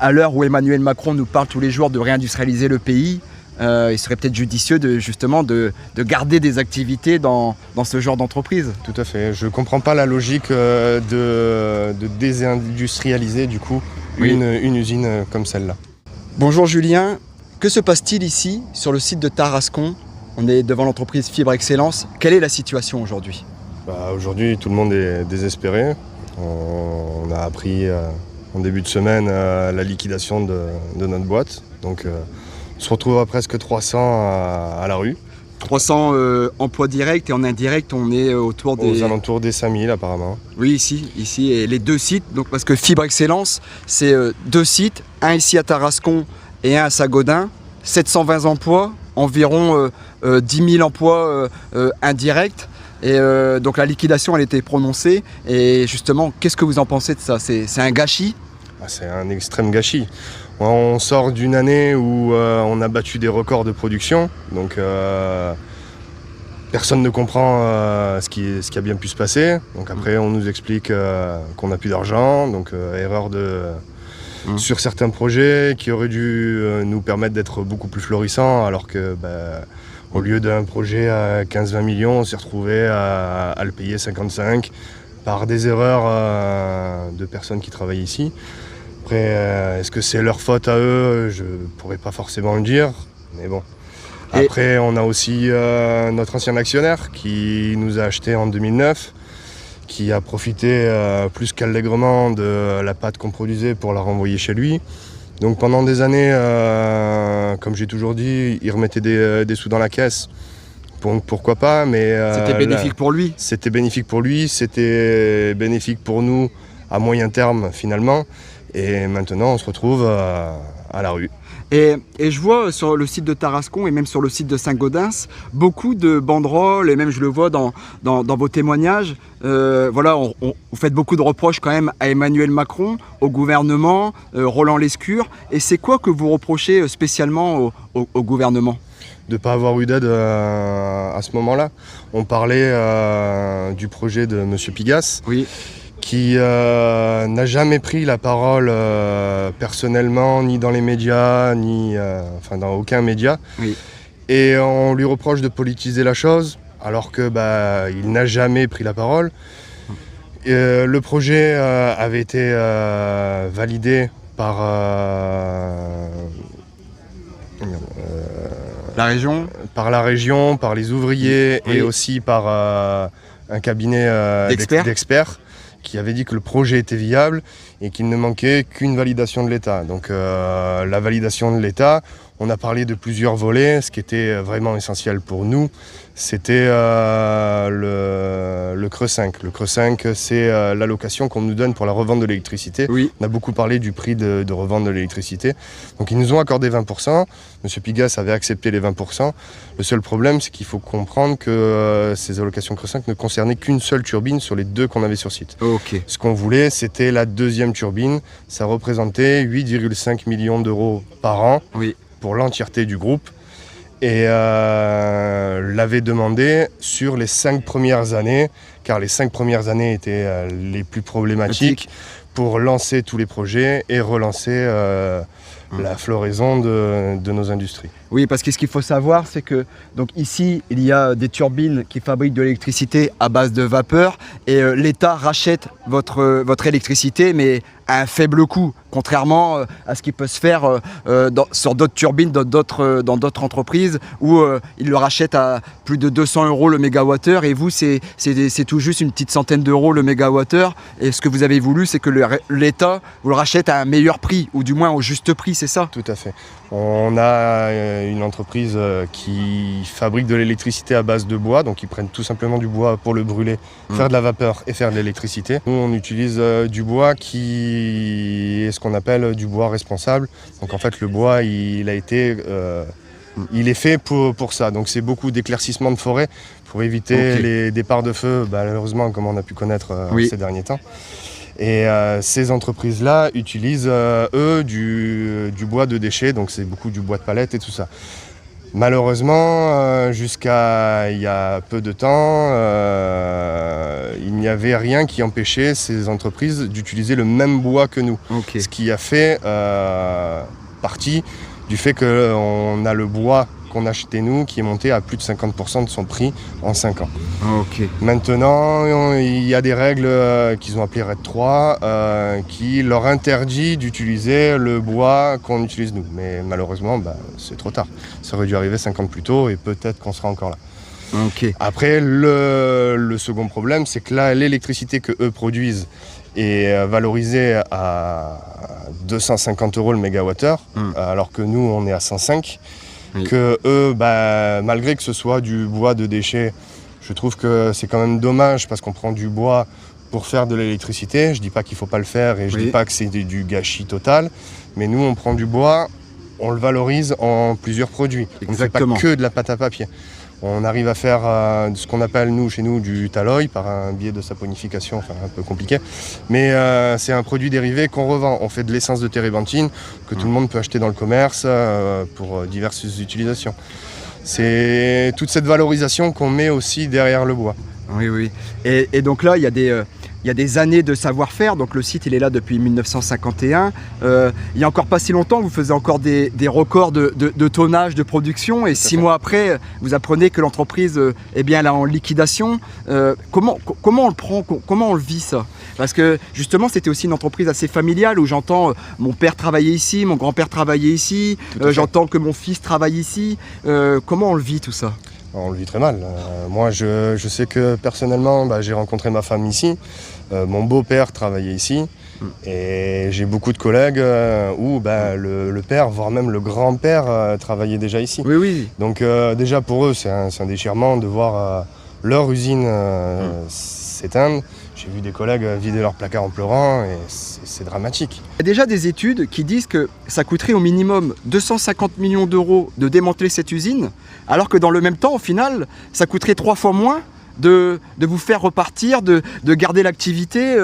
à l'heure où Emmanuel Macron nous parle tous les jours de réindustrialiser le pays, il serait peut-être judicieux justement de garder des activités dans ce genre d'entreprise. Tout à fait. Je ne comprends pas la logique de désindustrialiser du coup une usine comme celle-là. Bonjour Julien, que se passe-t-il ici sur le site de Tarascon? On est devant l'entreprise Fibre Excellence. Quelle est la situation aujourd'hui? Aujourd'hui, tout le monde est désespéré. On a appris en début de semaine la liquidation de notre boîte. Donc on se retrouve à presque 300 à la rue. 300 emplois directs et en indirect, on est autour des... Aux alentours des 5000 apparemment. Oui, ici et les deux sites. Donc, parce que Fibre Excellence, c'est deux sites, un ici à Tarascon et un à Saint-Gaudens. 720 emplois, environ 10 000 emplois indirects. Et donc la liquidation, elle a été prononcée. Et justement, qu'est-ce que vous en pensez de ça? C'est un gâchis? C'est un extrême gâchis. On sort d'une année où on a battu des records de production. Donc personne ne comprend ce qui a bien pu se passer. Donc après, on nous explique qu'on n'a plus d'argent. Donc erreur sur certains projets qui auraient dû nous permettre d'être beaucoup plus florissants, alors que au lieu d'un projet à 15-20 millions, on s'est retrouvé à le payer 55 par des erreurs de personnes qui travaillent ici. Après, est-ce que c'est leur faute à eux? Je ne pourrais pas forcément le dire, mais bon. Après, on a aussi notre ancien actionnaire qui nous a acheté en 2009, qui a profité plus qu'allègrement de la pâte qu'on produisait pour la renvoyer chez lui. Donc pendant des années, comme j'ai toujours dit, il remettait des sous dans la caisse. Donc pourquoi pas, mais... c'était bénéfique pour lui? C'était bénéfique pour lui, c'était bénéfique pour nous à moyen terme finalement. Et maintenant, on se retrouve à la rue. Et je vois sur le site de Tarascon et même sur le site de Saint-Gaudens beaucoup de banderoles, et même je le vois dans vos témoignages. Voilà, vous faites beaucoup de reproches quand même à Emmanuel Macron, au gouvernement, Roland Lescure. Et c'est quoi que vous reprochez spécialement au gouvernement? De ne pas avoir eu d'aide à ce moment-là. On parlait du projet de M. Pigasse. Oui. Qui n'a jamais pris la parole personnellement, ni dans les médias, ni dans aucun média. Oui. Et on lui reproche de politiser la chose, alors que il n'a jamais pris la parole. Le projet avait été validé par la région, par les ouvriers, oui. Et aussi par un cabinet d'experts. Qui avait dit que le projet était viable et qu'il ne manquait qu'une validation de l'État. Donc la validation de l'État, on a parlé de plusieurs volets. Ce qui était vraiment essentiel pour nous, c'était le Creux 5. Le Creux 5, c'est l'allocation qu'on nous donne pour la revente de l'électricité. Oui. On a beaucoup parlé du prix de revente de l'électricité. Donc ils nous ont accordé 20%. Monsieur Pigasse avait accepté les 20%. Le seul problème, c'est qu'il faut comprendre que ces allocations Creux 5 ne concernaient qu'une seule turbine sur les deux qu'on avait sur site. Okay. Ce qu'on voulait, c'était la deuxième turbine. Ça représentait 8,5 millions d'euros par an, oui. Pour l'entièreté du groupe. Et l'avait demandé sur les 5 premières années, car les 5 premières années étaient les plus problématiques pour lancer tous les projets et relancer la floraison de nos industries. Oui, parce que ce qu'il faut savoir, c'est que donc ici, il y a des turbines qui fabriquent de l'électricité à base de vapeur et l'État rachète votre électricité, mais à un faible coût, contrairement à ce qui peut se faire sur d'autres turbines, dans d'autres entreprises, où ils le rachètent à plus de 200 € le mégawattheure, et vous, c'est tout juste une petite centaine d'euros le mégawattheure, et ce que vous avez voulu, c'est que l'État vous le rachète à un meilleur prix, ou du moins au juste prix, c'est ça? Tout à fait. On a une entreprise qui fabrique de l'électricité à base de bois, donc ils prennent tout simplement du bois pour le brûler, faire de la vapeur et faire de l'électricité. Nous, on utilise du bois qui est ce qu'on appelle du bois responsable. Donc en fait, le bois, il est fait pour ça. Donc c'est beaucoup d'éclaircissement de forêt pour éviter les départs de feu, malheureusement, comme on a pu connaître ces derniers temps. Et ces entreprises-là utilisent, eux, du bois de déchets, donc c'est beaucoup du bois de palette et tout ça. Malheureusement, jusqu'à il y a peu de temps, il n'y avait rien qui empêchait ces entreprises d'utiliser le même bois que nous. Ok. Ce qui a fait partie du fait qu'on a le bois qu'on achetait nous qui est monté à plus de 50% de son prix en 5 ans. Ok. Maintenant, il y a des règles qu'ils ont appelées RED 3 qui leur interdit d'utiliser le bois qu'on utilise nous. Mais malheureusement, c'est trop tard. Ça aurait dû arriver 5 ans plus tôt et peut-être qu'on sera encore là. Ok. Après, le second problème, c'est que là, l'électricité que eux produisent est valorisée à 250 € le mégawattheure, alors que nous, on est à 105. Oui. Que eux, malgré que ce soit du bois de déchets, je trouve que c'est quand même dommage parce qu'on prend du bois pour faire de l'électricité. Je dis pas qu'il faut pas le faire et je dis pas que c'est du gâchis total, mais nous, on prend du bois, on le valorise en plusieurs produits. On ne fait pas que de la pâte à papier. On arrive à faire ce qu'on appelle chez nous du talloy par un biais de saponification, enfin un peu compliqué. Mais c'est un produit dérivé qu'on revend. On fait de l'essence de térébenthine que tout le monde peut acheter dans le commerce pour diverses utilisations. C'est toute cette valorisation qu'on met aussi derrière le bois. Oui, oui. Et donc là, il y a des années de savoir-faire. Donc le site, il est là depuis 1951. Il n'y a encore pas si longtemps, vous faisiez encore des records de tonnage de production. Et 6 mois après, vous apprenez que l'entreprise elle est en liquidation. Comment on le prend, comment on le vit ça? Parce que justement, c'était aussi une entreprise assez familiale où j'entends mon père travaillait ici, mon grand-père travaillait ici, j'entends que mon fils travaille ici. Comment on le vit tout ça? On le vit très mal. Moi, je sais que personnellement, j'ai rencontré ma femme ici. Mon beau-père travaillait ici. Et j'ai beaucoup de collègues où le père, voire même le grand-père, travaillait déjà ici. Oui, oui. Donc déjà pour eux, c'est un déchirement de voir leur usine s'éteindre. J'ai vu des collègues vider leur placard en pleurant et c'est dramatique. Il y a déjà des études qui disent que ça coûterait au minimum 250 millions d'euros de démanteler cette usine, alors que dans le même temps, au final, ça coûterait 3 fois moins de vous faire repartir, de garder l'activité.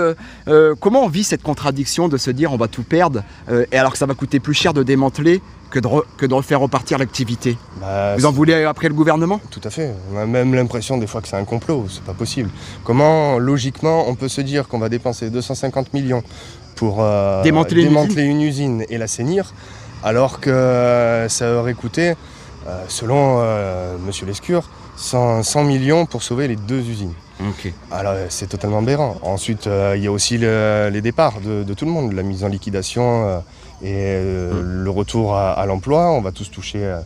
Comment on vit cette contradiction de se dire on va tout perdre, et alors que ça va coûter plus cher de démanteler que de refaire repartir l'activité? Vous en voulez après le gouvernement? Tout à fait. On a même l'impression des fois que c'est un complot, c'est pas possible. Comment, logiquement, on peut se dire qu'on va dépenser 250 millions pour démanteler une usine et l'assainir, alors que ça aurait coûté, selon Monsieur Lescure, 100 millions pour sauver les 2 usines. Okay. Alors c'est totalement aberrant. Ensuite, il y a aussi les départs de tout le monde, la mise en liquidation et le retour à l'emploi. On va tous toucher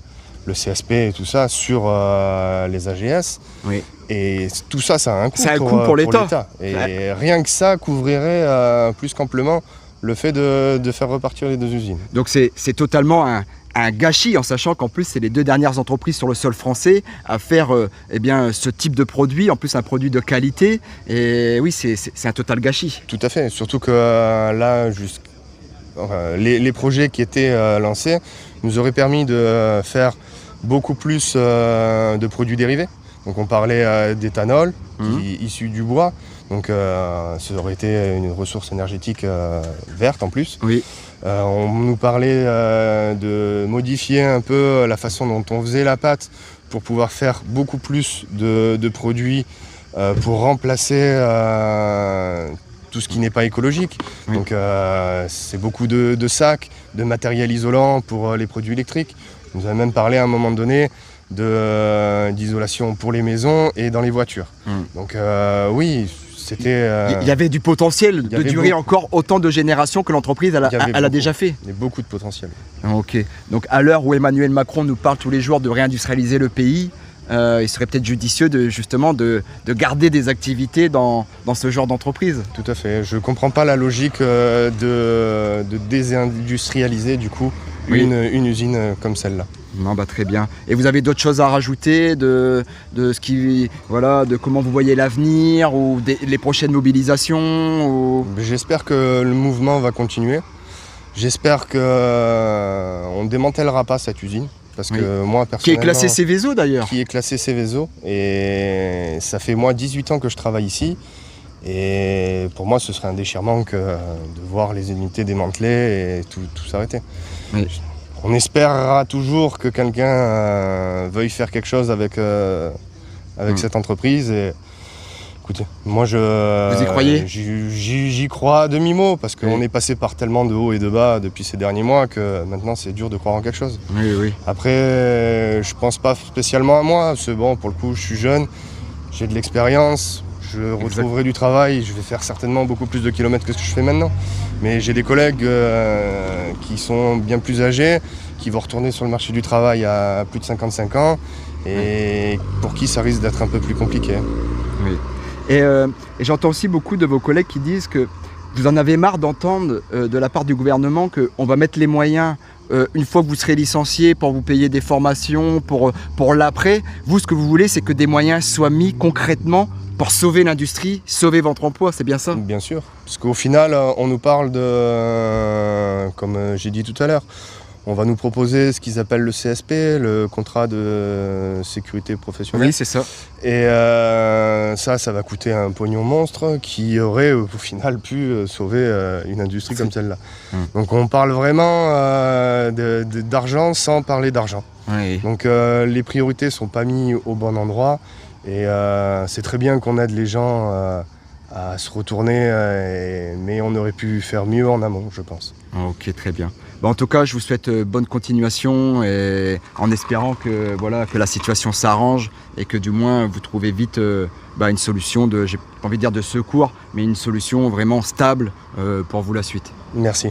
le CSP et tout ça sur les AGS. Oui. Et tout ça, ça a un coût, pour l'État. Et rien que ça couvrirait plus qu'amplement le fait de faire repartir les 2 usines. Donc c'est totalement un gâchis, en sachant qu'en plus c'est les 2 dernières entreprises sur le sol français à faire ce type de produit, en plus un produit de qualité. Et oui, c'est un total gâchis. Tout à fait, surtout que là, les projets qui étaient lancés nous auraient permis de faire beaucoup plus de produits dérivés. Donc on parlait d'éthanol issu du bois. Donc ça aurait été une ressource énergétique verte en plus. Oui. On nous parlait de modifier un peu la façon dont on faisait la pâte pour pouvoir faire beaucoup plus de produits pour remplacer tout ce qui n'est pas écologique. Oui. Donc c'est beaucoup de sacs, de matériel isolant pour les produits électriques. On nous a même parlé à un moment donné d'isolation pour les maisons et dans les voitures. Donc oui, c'était... il y avait du potentiel de durer encore autant de générations que l'entreprise elle a déjà fait. Il y a beaucoup de potentiel. Ok. Donc à l'heure où Emmanuel Macron nous parle tous les jours de réindustrialiser le pays, il serait peut-être judicieux de garder des activités dans ce genre d'entreprise. Tout à fait. Je ne comprends pas la logique de désindustrialiser du coup une usine comme celle-là. Non, très bien. Et vous avez d'autres choses à rajouter de comment vous voyez l'avenir ou les prochaines mobilisations ou... J'espère que le mouvement va continuer. J'espère qu'on ne démantèlera pas cette usine. Parce que moi, personnellement... Qui est classée Céveso d'ailleurs. Qui est classée Céveso. Et ça fait moi 18 ans que je travaille ici. Et pour moi, ce serait un déchirement que de voir les unités démantelées et tout s'arrêter. Oui. On espérera toujours que quelqu'un veuille faire quelque chose avec cette entreprise. Et écoutez, moi Vous y croyez? j'y crois à demi-mot parce qu'on Oui. est passé par tellement de hauts et de bas depuis ces derniers mois que maintenant c'est dur de croire en quelque chose. Oui. Après, je pense pas spécialement à moi, c'est bon, pour le coup je suis jeune, j'ai de l'expérience, je retrouverai du travail, je vais faire certainement beaucoup plus de kilomètres que ce que je fais maintenant. Mais j'ai des collègues qui sont bien plus âgés, qui vont retourner sur le marché du travail à plus de 55 ans et pour qui ça risque d'être un peu plus compliqué. Oui. Et j'entends aussi beaucoup de vos collègues qui disent que vous en avez marre d'entendre de la part du gouvernement qu'on va mettre les moyens une fois que vous serez licencié pour vous payer des formations, pour l'après. Vous, ce que vous voulez, c'est que des moyens soient mis concrètement pour sauver l'industrie, sauver votre emploi, c'est bien ça? Bien sûr, parce qu'au final, on nous parle de, comme j'ai dit tout à l'heure, on va nous proposer ce qu'ils appellent le CSP, le contrat de sécurité professionnelle. Oui, c'est ça. Et ça va coûter un pognon monstre qui aurait au final pu sauver une industrie comme celle-là. Donc on parle vraiment d'argent sans parler d'argent. Oui. Donc les priorités ne sont pas mises au bon endroit. Et c'est très bien qu'on aide les gens à se retourner, mais on aurait pu faire mieux en amont, je pense. Ok, très bien. En tout cas, je vous souhaite bonne continuation et en espérant que, voilà, que la situation s'arrange et que du moins vous trouvez vite une solution j'ai pas envie de dire de secours, mais une solution vraiment stable pour vous la suite. Merci.